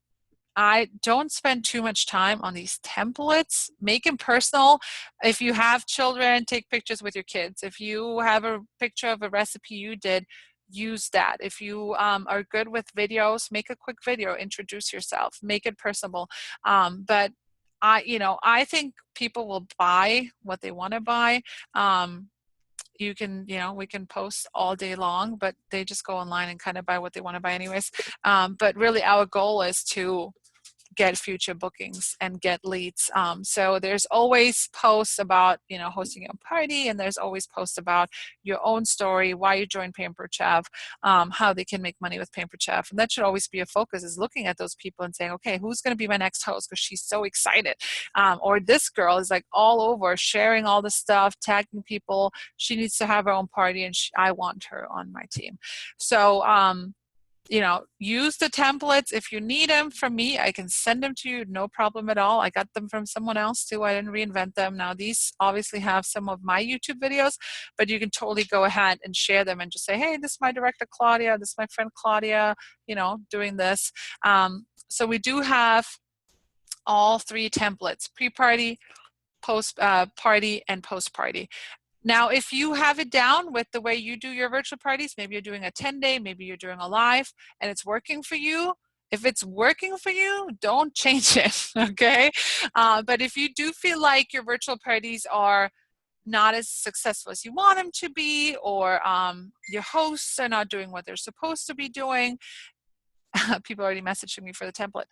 I don't spend too much time on these templates. Make them personal. If you have children, take pictures with your kids. If you have a picture of a recipe you did, use that. If you are good with videos, make a quick video, introduce yourself, make it personable. But I think people will buy what they want to buy. We can post all day long, but they just go online and kind of buy what they want to buy anyways. But really our goal is to get future bookings and get leads. So there's always posts about, hosting your own party, and there's always posts about your own story, why you joined Pampered Chef, how they can make money with Pampered Chef. And that should always be a focus, is looking at those people and saying, okay, who's going to be my next host? Because she's so excited. Or this girl is like all over sharing all the stuff, tagging people. She needs to have her own party, and I want her on my team. So, use the templates. If you need them from me, I can send them to you, no problem at all. I got them from someone else too. I didn't reinvent them. Now these obviously have some of my YouTube videos, but you can totally go ahead and share them and just say, hey, this is my director Claudia, this is my friend Claudia, doing this. So we do have all 3 templates: pre-party, post-party, and post-party. Now, if you have it down with the way you do your virtual parties, maybe you're doing a 10-day, maybe you're doing a live, and it's working for you. If it's working for you, don't change it, okay? But if you do feel like your virtual parties are not as successful as you want them to be, or your hosts are not doing what they're supposed to be doing, people already messaging me for the template,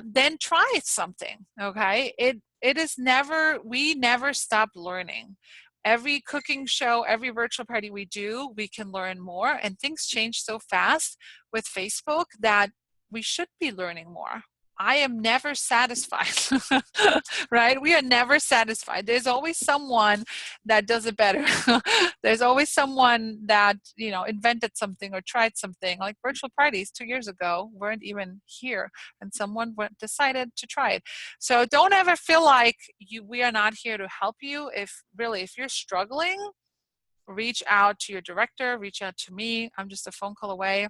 then try something, okay? We never stop learning. Every cooking show, every virtual party we do, we can learn more, and things change so fast with Facebook that we should be learning more. I am never satisfied, right? We are never satisfied. There's always someone that does it better. There's always someone that, invented something or tried something. Like virtual parties 2 years ago weren't even here, and someone decided to try it. So don't ever feel like we are not here to help you. If you're struggling, reach out to your director, reach out to me. I'm just a phone call away.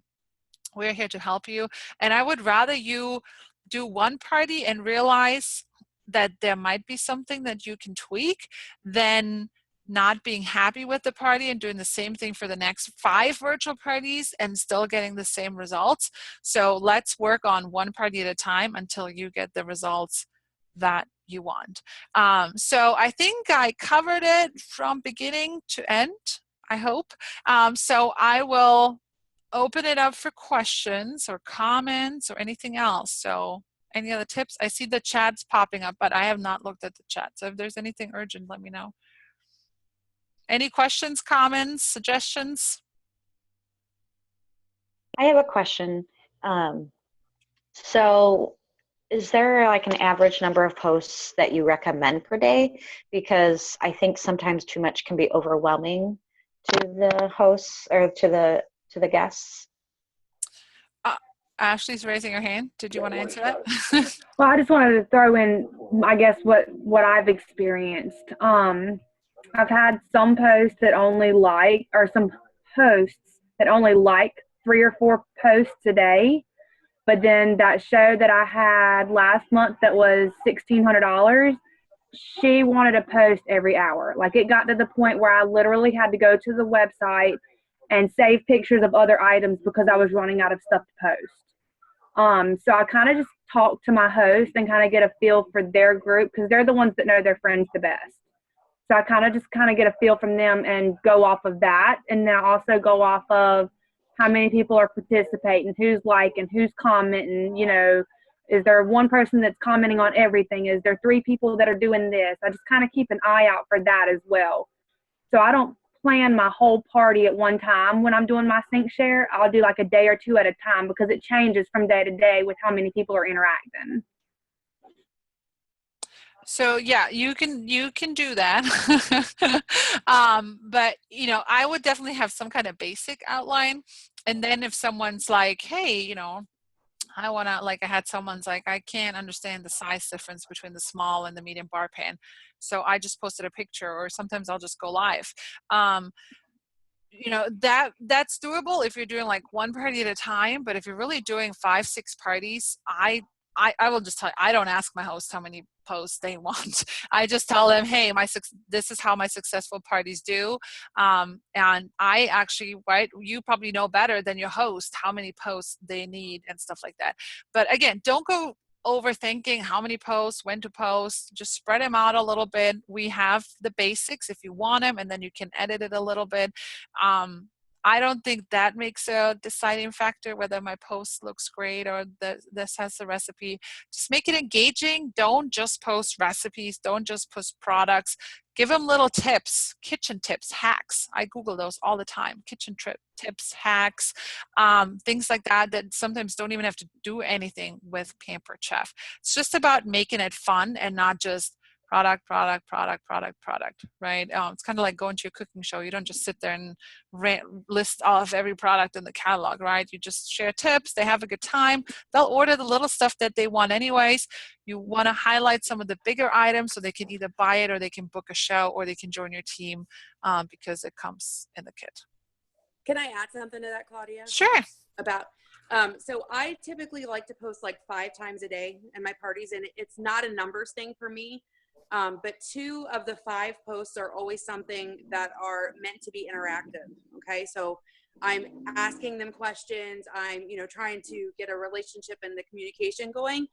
We're here to help you. And I would rather you do one party and realize that there might be something that you can tweak than not being happy with the party and doing the same thing for the next 5 virtual parties and still getting the same results. So let's work on one party at a time until you get the results that you want. So I think I covered it from beginning to end, I hope. So I will open it up for questions or comments or anything else. So any other tips? I see the chat's popping up, but I have not looked at the chat. So if there's anything urgent, let me know. Any questions, comments, suggestions? I have a question. So is there like an average number of posts that you recommend per day? Because I think sometimes too much can be overwhelming to the hosts or to the guests. Ashley's raising her hand. Did you want to answer that? Well, I just wanted to throw in, I guess, what I've experienced. I've had some posts that only like, or some hosts that only like 3 or 4 posts a day. But then that show that I had last month that was $1,600, she wanted to post every hour. Like, it got to the point where I literally had to go to the website and save pictures of other items because I was running out of stuff to post. So I kind of just talk to my host and kind of get a feel for their group because they're the ones that know their friends the best. So I kind of get a feel from them and go off of that. And then I also go off of how many people are participating, who's liking, who's commenting, you know, is there one person that's commenting on everything? Is there 3 people that are doing this? I just kind of keep an eye out for that as well. So I don't plan my whole party at one time when I'm doing my sync share. I'll do like a day or 2 at a time because it changes from day to day with how many people are interacting. So yeah, you can do that. But you know, I would definitely have some kind of basic outline. And then if someone's like, hey, you know, I want to, like I had someone's like, I can't understand the size difference between the small and the medium bar pan. So I just posted a picture, or sometimes I'll just go live. You know, that's doable if you're doing like one party at a time. But if you're really doing 5, 6 parties, I will just tell you, I don't ask my host how many posts they want. I just tell them, hey, this is how my successful parties do. And I actually, right, you probably know better than your host how many posts they need and stuff like that. But again, don't go overthinking how many posts, when to post. Just spread them out a little bit. We have the basics if you want them, and then you can edit it a little bit. I don't think that makes a deciding factor whether my post looks great or this has the recipe. Just make it engaging. Don't just post recipes. Don't just post products. Give them little tips, kitchen tips, hacks. I Google those all the time. Kitchen tips, hacks, things like that sometimes don't even have to do anything with Pampered Chef. It's just about making it fun and not just product, right? It's kind of like going to a cooking show. You don't just sit there and list off every product in the catalog, right? You just share tips. They have a good time. They'll order the little stuff that they want anyways. You want to highlight some of the bigger items so they can either buy it or they can book a show or they can join your team because it comes in the kit. Can I add something to that, Claudia? Sure. So I typically like to post like 5 times a day in my parties, and it's not a numbers thing for me. But 2 of the 5 posts are always something that are meant to be interactive. Okay. So I'm asking them questions. I'm, you know, trying to get a relationship and the communication going,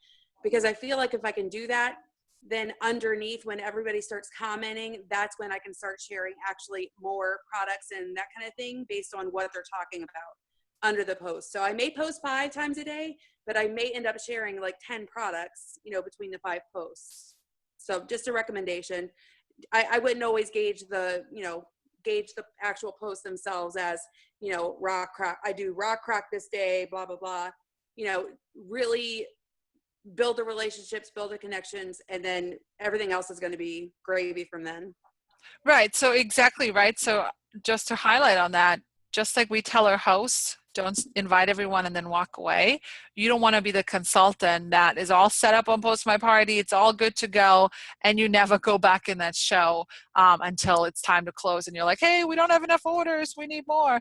because I feel like if I can do that, then underneath when everybody starts commenting, that's when I can start sharing actually more products and that kind of thing based on what they're talking about under the post. So I may post 5 times a day, but I may end up sharing like 10 products, you know, between the 5 posts. So just a recommendation. I wouldn't always gauge the actual posts themselves as, you know, rock crack. I do rock crack this day, blah, blah, blah. You know, really build the relationships, build the connections, and then everything else is going to be gravy from then. Right. So exactly right. So just to highlight on that, just like we tell our hosts, don't invite everyone and then walk away. You don't want to be the consultant that is all set up on Post My Party. It's all good to go. And you never go back in that show until it's time to close. And you're like, hey, we don't have enough orders. We need more.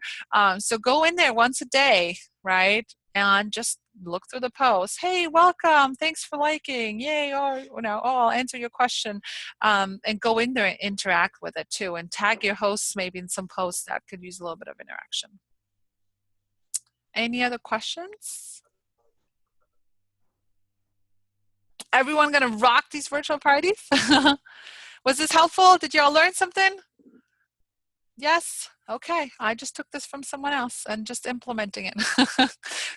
So go in there once a day, right? and just look through the posts. Hey, welcome, thanks for liking, yay, or oh, I'll answer your question, and go in there and interact with it too, and tag your hosts maybe in some posts that could use a little bit of interaction. Any other questions? Everyone gonna rock these virtual parties? Was this helpful? Did y'all learn something? Yes? Okay. I just took this from someone else and just implementing it.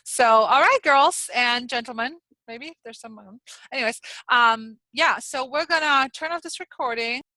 So, all right, girls and gentlemen, maybe there's someone. Anyways, yeah, so we're gonna turn off this recording.